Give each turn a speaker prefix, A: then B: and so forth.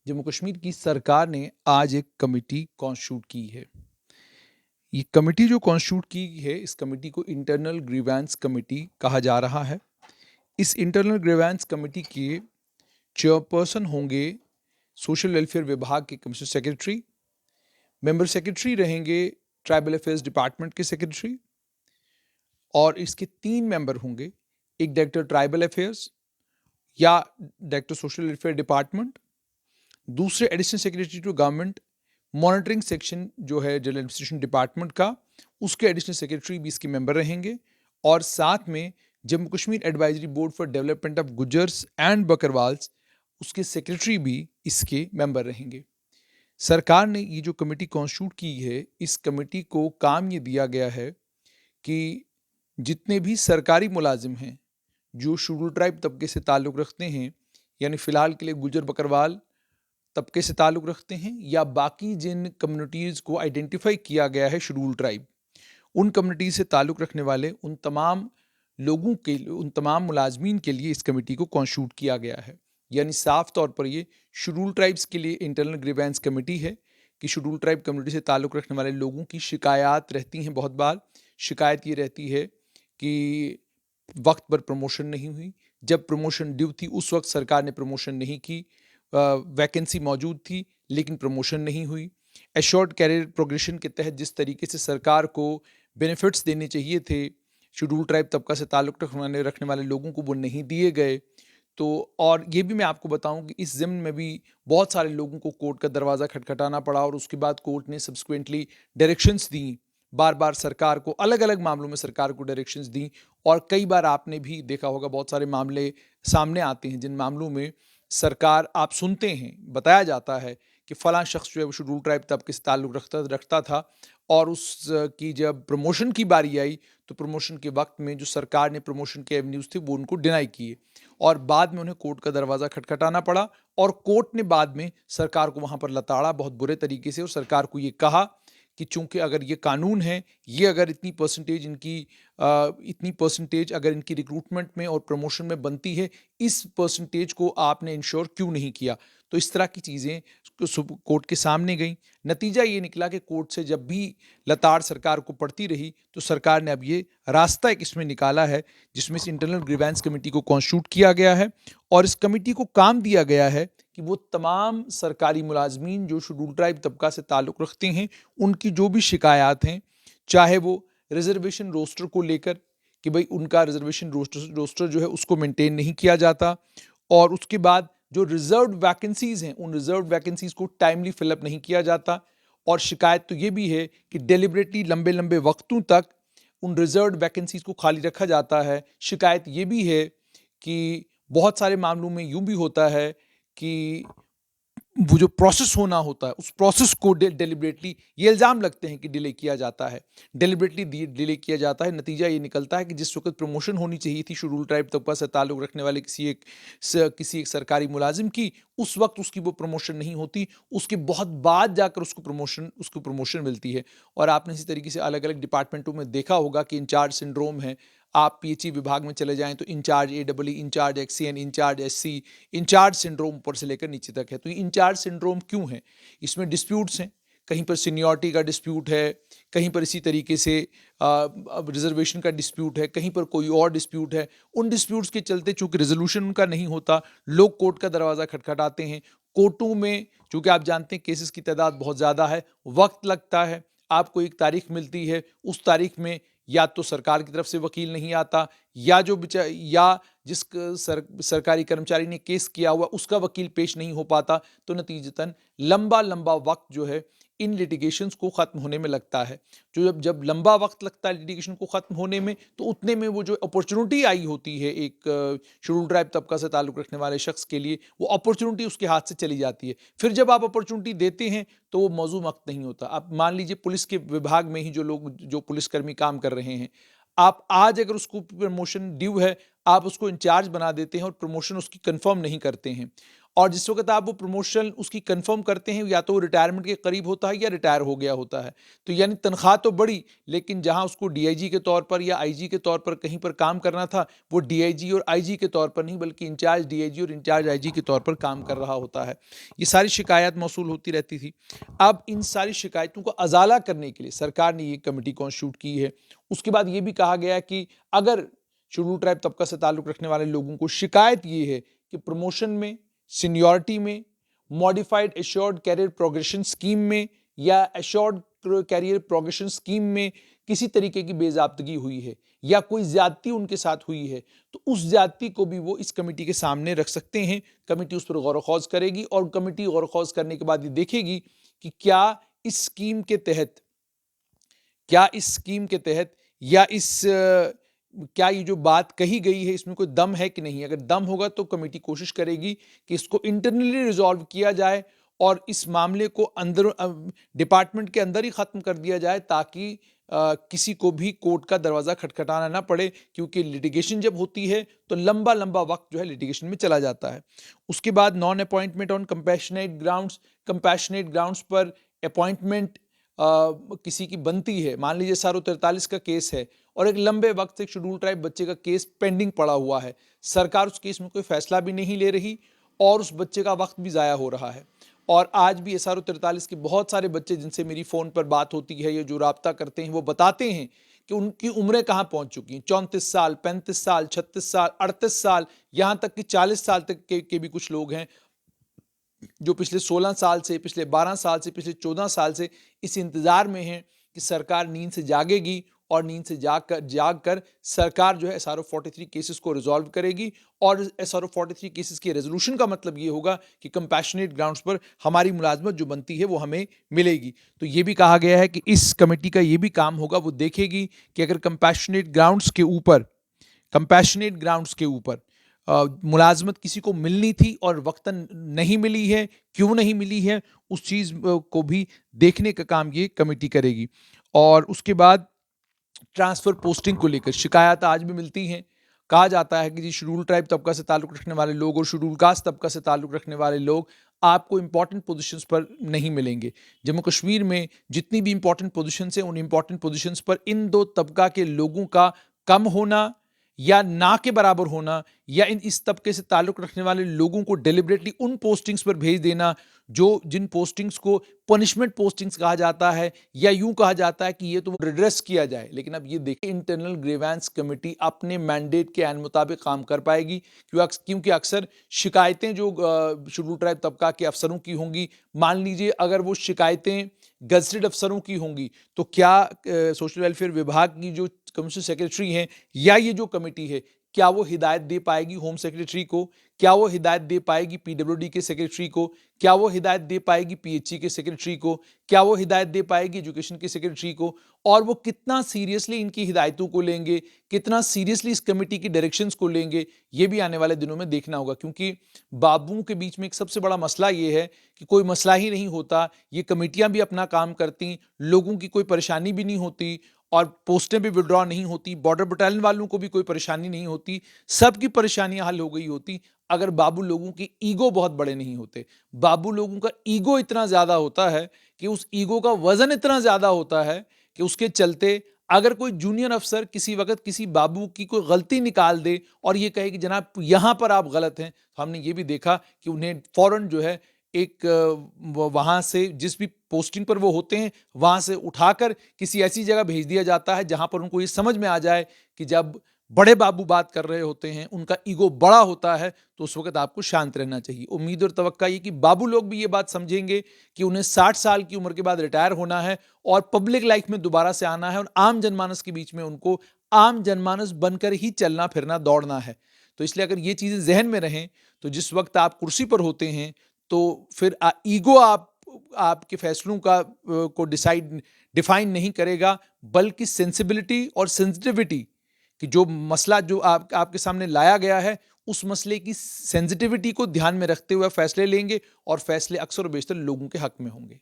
A: जम्मू कश्मीर की सरकार ने आज एक कमेटी कॉन्स्टिट्यूट की है। ये कमेटी जो कॉन्स्टिट्यूट की है, इस कमेटी को इंटरनल ग्रीवेंस कमेटी कहा जा रहा है। इस इंटरनल ग्रीवेंस कमेटी के चेयरपर्सन होंगे सोशल वेलफेयर विभाग के कमिश्नर सेक्रेटरी। मेंबर सेक्रेटरी रहेंगे ट्राइबल अफेयर्स डिपार्टमेंट के सेक्रेटरी, और इसके 3 मेंबर होंगे, एक डायरेक्टर ट्राइबल अफेयर्स या डायरेक्टर सोशल वेलफेयर डिपार्टमेंट, दूसरे additional secretary to government monitoring section जो है जनरल एडमिनिस्ट्रेशन डिपार्टमेंट का, उसके एडिशनल सेक्रेटरी भी इसके मेंबर रहेंगे, और साथ में Jammu Kashmir advisory board for development of Gujjars and Bakarwals, उसके सेक्रेटरी भी इसके मेंबर रहेंगे। सरकार ने ये जो कमेटी कॉन्स्टिट्यूट की है, इस कमेटी को काम ये दिया गया है कि जितने भी सरकारी मुलाजिम हैं जो शेड्यूल ट्राइब तबके से ताल्लुक़ रखते हैं, यानी फ़िलहाल के लिए गुजर बकरवाल तबके से ताल्लुक़ रखते हैं, या बाकी जिन कम्युनिटीज़ को आइडेंटिफाई किया गया है शेड्यूल ट्राइब, उन कम्युनिटीज़ से ताल्लुक़ रखने वाले उन तमाम लोगों के, उन तमाम मुलाजमीन के लिए इस कमेटी को कॉन्स्टिट्यूट किया गया है। यानी साफ तौर पर ये शेड्यूल ट्राइब्स के लिए इंटरनल ग्रीवेंस कमेटी है कि शेड्यूल ट्राइब कम्युनिटी से ताल्लुक़ रखने वाले लोगों की शिकायत रहती हैं। बहुत बार शिकायत ये रहती है कि वक्त पर प्रमोशन नहीं हुई, जब प्रमोशन ड्यू थी उस वक्त सरकार ने प्रमोशन नहीं की, वैकेंसी मौजूद थी लेकिन प्रमोशन नहीं हुई। एश्योर्ड कैरियर प्रोग्रेशन के तहत जिस तरीके से सरकार को बेनिफिट्स देने चाहिए थे शेड्यूल ट्राइब तबका से ताल्लुक़ रखने वाले लोगों को, वो नहीं दिए गए। तो और ये भी मैं आपको बताऊं कि इस ज़िम्न में भी बहुत सारे लोगों को कोर्ट का दरवाज़ा खटखटाना पड़ा, और उसके बाद कोर्ट ने सब्सिक्वेंटली डायरेक्शंस दी, बार बार सरकार को, अलग अलग मामलों में सरकार को डायरेक्शंस दी। और कई बार आपने भी देखा होगा, बहुत सारे मामले सामने आते हैं जिन मामलों में सरकार, आप सुनते हैं, बताया जाता है कि फ़लाँ शख्स जो है वो शेड्यूल ट्राइब तबके से ताल्लुक़ रखता था, और उस की जब प्रमोशन की बारी आई तो प्रमोशन के वक्त में जो सरकार ने प्रमोशन के एवेन्यूज़ थे वो उनको डिनाई किए, और बाद में उन्हें कोर्ट का दरवाज़ा खटखटाना पड़ा, और कोर्ट ने बाद में सरकार को वहाँ पर लताड़ा बहुत बुरे तरीके से, और सरकार को ये कहा कि चूंकि अगर ये कानून है, ये अगर इतनी परसेंटेज अगर इनकी रिक्रूटमेंट में और प्रमोशन में बनती है, इस परसेंटेज को आपने इंश्योर क्यों नहीं किया। तो इस तरह की चीज़ें कोर्ट के सामने गई। नतीजा ये निकला कि कोर्ट से जब भी लताड़ सरकार को पड़ती रही, तो सरकार ने अब ये रास्ता एक इसमें निकाला है जिसमें से इंटरनल ग्रीवेंस कमेटी को कॉन्स्टिट्यूट किया गया है, और इस कमेटी को काम दिया गया है कि वो तमाम सरकारी मुलाजमीन जो शेड्यूल ट्राइब तबका से ताल्लुक़ रखते हैं, उनकी जो भी शिकायत हैं, चाहे वो रिजर्वेशन रोस्टर को लेकर कि भाई उनका रिजर्वेशन रोस्टर जो है उसको मेंटेन नहीं किया जाता, और उसके बाद जो रिजर्व वैकेंसीज़ हैं, उन रिजर्व वैकेंसीज़ को टाइमली फिलअप नहीं किया जाता, और शिकायत तो ये भी है कि डेलिबरेटली लंबे लंबे वक्तों तक उन रिजर्व वैकेंसीज़ को खाली रखा जाता है। शिकायत ये भी है कि बहुत सारे मामलों में यूँ भी होता है कि वो जो प्रोसेस होना होता है, उस प्रोसेस को डेलिबरेटली, ये इल्ज़ाम लगते हैं कि डिले किया जाता है, डेलिबरेटली डिले किया जाता है। नतीजा ये निकलता है कि जिस वक्त प्रमोशन होनी चाहिए थी शेड्यूल ट्राइब तबका से ताल्लुक़ रखने वाले किसी एक सरकारी मुलाजिम की, उस वक्त उसकी वो प्रमोशन नहीं होती, उसके बहुत बाद जाकर उसको प्रमोशन मिलती है। और आपने इसी तरीके से अलग अलग डिपार्टमेंटों में देखा होगा कि इंचार्ज सिंड्रोम है। आप पीएचई विभाग में चले जाएं तो incharge AEE, incharge XCN, incharge SC, incharge syndrome ऊपर से लेकर नीचे तक है। तो ये इंचार्ज सिंड्रोम क्यों है? इसमें डिस्प्यूट्स हैं, कहीं पर सीनियरिटी का डिस्प्यूट है, कहीं पर इसी तरीके से रिजर्वेशन का डिस्प्यूट है, कहीं पर कोई और डिस्प्यूट है। उन डिस्प्यूट्स के चलते चूंकि रेजोल्यूशन उनका नहीं होता, लोग कोर्ट का दरवाज़ा खटखटाते हैं। कोर्टों में चूंकि आप जानते हैं केसेस की तादाद बहुत ज़्यादा है, वक्त लगता है, आपको एक तारीख मिलती है, उस तारीख में या तो सरकार की तरफ से वकील नहीं आता, या या जिस सरकारी कर्मचारी ने केस किया हुआ उसका वकील पेश नहीं हो पाता, तो नतीजतन लंबा लंबा वक्त जो है इन लिटिगेशंस को ख़त्म होने में लगता है। जो जब लंबा वक्त लगता है लिटिगेशन को ख़त्म होने में, तो उतने में वो जो अपॉर्चुनिटी आई होती है एक शेड्यूल ट्राइब तबका से ताल्लुक़ रखने वाले शख्स के लिए, वो अपॉर्चुनिटी उसके हाथ से चली जाती है। फिर जब आप अपॉर्चुनिटी देते हैं तो वो मौजू वक्त नहीं होता। आप मान लीजिए पुलिस के विभाग में ही जो पुलिसकर्मी काम कर रहे हैं, आप आज अगर उसको प्रमोशन ड्यू है, आप उसको इंचार्ज बना देते हैं और प्रमोशन उसकी कंफर्म नहीं करते हैं, और जिस वक्त आप वो प्रमोशन उसकी कंफर्म करते हैं या तो वो रिटायरमेंट के करीब होता है या रिटायर हो गया होता है। तो यानी तनख्वाह तो बढ़ी, लेकिन जहां उसको डीआईजी के तौर पर या आईजी के तौर पर कहीं पर काम करना था, वो डीआईजी और आईजी के तौर पर नहीं बल्कि इंचार्ज डीआईजी और इंचार्ज आईजी के तौर पर काम कर रहा होता है। ये सारी शिकायत मौसूल होती रहती थी। अब इन सारी शिकायतों को अजाला करने के लिए सरकार ने ये कमेटी कॉन्स्टिट्यूट की है। उसके बाद ये भी कहा गया कि अगर शेड्यूल ट्राइब तबका से ताल्लुक रखने वाले लोगों को शिकायत ये है कि प्रमोशन में, सीनियरिटी में, modified assured career progression scheme में या एश्योर्ड कैरियर प्रोग्रेशन स्कीम में किसी तरीके की बेजाब्तगी हुई है या कोई ज्यादती उनके साथ हुई है, तो उस ज्यादती को भी वो इस कमेटी के सामने रख सकते हैं। कमेटी उस पर गौर खौज करेगी और कमेटी गौर खौज करने के बाद ये देखेगी कि क्या इस स्कीम के तहत या क्या ये जो बात कही गई है इसमें कोई दम है कि नहीं। अगर दम होगा तो कमेटी कोशिश करेगी कि इसको इंटरनली रिजॉल्व किया जाए और इस मामले को अंदर डिपार्टमेंट के अंदर ही खत्म कर दिया जाए, ताकि किसी को भी कोर्ट का दरवाजा खटखटाना ना पड़े, क्योंकि लिटिगेशन जब होती है तो लंबा लंबा वक्त जो है लिटिगेशन में चला जाता है। उसके बाद non appointment on compassionate grounds पर अपॉइंटमेंट किसी की बनती है। मान लीजिए SRO 43 का केस है और एक लंबे वक्त से शेड्यूल ट्राइब बच्चे का केस पेंडिंग पड़ा हुआ है, सरकार उस केस में कोई फैसला भी नहीं ले रही और उस बच्चे का वक्त भी ज़ाया हो रहा है। और आज भी SRO 43 के बहुत सारे बच्चे जिनसे मेरी फ़ोन पर बात होती है या जो राब्ता करते हैं, वो बताते हैं कि उनकी उम्रें कहाँ पहुँच चुकी हैं। 34 साल, 35 साल, 36 साल, 38 साल, यहाँ तक कि 40 साल तक के भी कुछ लोग हैं जो पिछले 16 साल से, पिछले 12 साल से, पिछले 14 साल से इस इंतज़ार में हैं कि सरकार नींद से जागेगी और नींद से जाग कर सरकार जो है SRO 43 केसेस को रिजॉल्व करेगी। और SRO 43 केसेस के रेजोल्यूशन का मतलब ये होगा कि कंपैशनेट ग्राउंड्स पर हमारी मुलाजमत जो बनती है वो हमें मिलेगी। तो ये भी कहा गया है कि इस कमेटी का ये भी काम होगा, वो देखेगी कि अगर कंपैशनेट ग्राउंड्स के ऊपर मुलाजमत किसी को मिलनी थी और वक्तन नहीं मिली है, क्यों नहीं मिली है, उस चीज़ को भी देखने का काम ये कमेटी करेगी। और उसके बाद ट्रांसफ़र पोस्टिंग को लेकर शिकायत आज भी मिलती हैं। कहा जाता है कि जी शेड्यूल ट्राइब तबका से ताल्लुक़ रखने वाले लोग और शेड्यूल कास्ट तबका से ताल्लुक़ रखने वाले लोग आपको इंपॉर्टेंट पोजीशंस पर नहीं मिलेंगे। जम्मू कश्मीर में जितनी भी इंपॉर्टेंट पोजीशंस हैं, उन इंपॉर्टेंट पोजीशंस पर इन दो तबका के लोगों का कम होना या ना के बराबर होना या इस तबके से ताल्लुक़ रखने वाले लोगों को डेलिबरेटली उन पोस्टिंग्स पर भेज देना जिन पोस्टिंग्स को पनिशमेंट पोस्टिंग्स कहा जाता है, या यूं कहा जाता है कि ये तो रिड्रेस किया जाए। लेकिन अब ये देखिए, इंटरनल ग्रीवेंस कमेटी अपने मैंडेट के ऐन मुताबिक काम कर पाएगी, क्योंकि अक्सर शिकायतें जो शेड्यूल ट्राइब तबका के अफसरों की होंगी, मान लीजिए अगर वो शिकायतें गजटेड अफसरों की होंगी, तो क्या सोशल वेलफेयर विभाग की जो कमिश्नर सेक्रेटरी हैं या ये जो कमेटी है, क्या वो हिदायत दे पाएगी होम सेक्रेटरी को, क्या वो हिदायत दे पाएगी पीडब्ल्यूडी के सेक्रेटरी को, क्या वो हिदायत दे पाएगी पीएचई के सेक्रेटरी को, क्या वो हिदायत दे पाएगी एजुकेशन के सेक्रेटरी को, और वो कितना सीरियसली इनकी हिदायतों को लेंगे, कितना सीरियसली इस कमेटी की डायरेक्शंस को लेंगे, ये भी आने वाले दिनों में देखना होगा। क्योंकि बाबुओं के बीच में एक सबसे बड़ा मसला ये है कि कोई मसला ही नहीं होता, ये कमेटियां भी अपना काम करती, लोगों की कोई परेशानी भी नहीं होती और पोस्टें भी विड्रॉ नहीं होती, बॉर्डर बटालियन वालों को भी कोई परेशानी नहीं होती, सबकी परेशानियां हल हो गई होती अगर बाबू लोगों की ईगो बहुत बड़े नहीं होते। बाबू लोगों का ईगो इतना ज्यादा होता है कि उस ईगो का वजन इतना ज्यादा होता है कि उसके चलते अगर कोई जूनियर अफसर किसी वक्त किसी बाबू की कोई गलती निकाल दे और ये कहे कि जनाब यहां पर आप गलत हैं, तो हमने ये भी देखा कि उन्हें फौरन जो है एक वहां से जिस भी पोस्टिंग पर वो होते हैं वहां से उठाकर किसी ऐसी जगह भेज दिया जाता है जहां पर उनको ये समझ में आ जाए कि जब बड़े बाबू बात कर रहे होते हैं, उनका ईगो बड़ा होता है, तो उस वक्त आपको शांत रहना चाहिए। उम्मीद और तवक्का ये कि बाबू लोग भी ये बात समझेंगे कि उन्हें 60 साल की उम्र के बाद रिटायर होना है और पब्लिक लाइफ में दोबारा से आना है और आम जनमानस के बीच में उनको आम जनमानस बनकर ही चलना फिरना दौड़ना है। तो इसलिए अगर ये चीजें जहन में रहें तो जिस वक्त आप कुर्सी पर होते हैं तो फिर ईगो आपके फैसलों को डिफाइन नहीं करेगा, बल्कि सेंसिबिलिटी और सेंसिटिविटी कि जो मसला जो आपके सामने लाया गया है उस मसले की सेंसिटिविटी को ध्यान में रखते हुए फैसले लेंगे और फैसले अक्सर और बेशतर लोगों के हक में होंगे।